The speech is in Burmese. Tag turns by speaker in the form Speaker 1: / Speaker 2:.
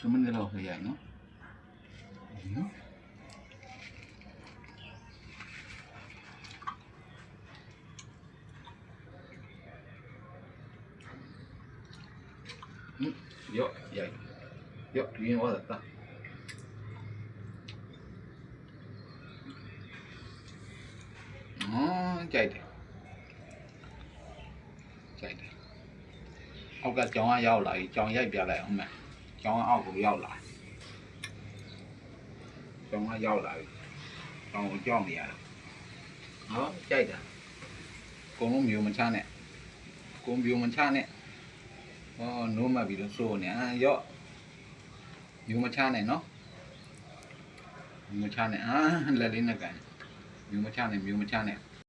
Speaker 1: 10 မိနစ်လောက်ခရရနော်ရော့ရိုက်ရော့ဒီရင်ဝါတာကြိုက်တယ်အောက်ကကြောင်ကရောက်လာပြီကြောင်ရိုက်ပြလိုက်အောင်မယ်ကြောင်ကအောက်ကိုရောက်လာကြောင်ကရောက်လာပြီကြောင်ကိုကြောက်နေရတယ်ဟောကြိုက်တာကိုလုံးမျိုးမချနဲ့ကိုမျိုးမချနဲ့ဟောနိုးမှပြီးတော့စိုးနေရော့မျိုးမချနဲ့နော်မျိုးမချနဲ့လက်လေးနဲ့ကန်မျိုးမချနဲ့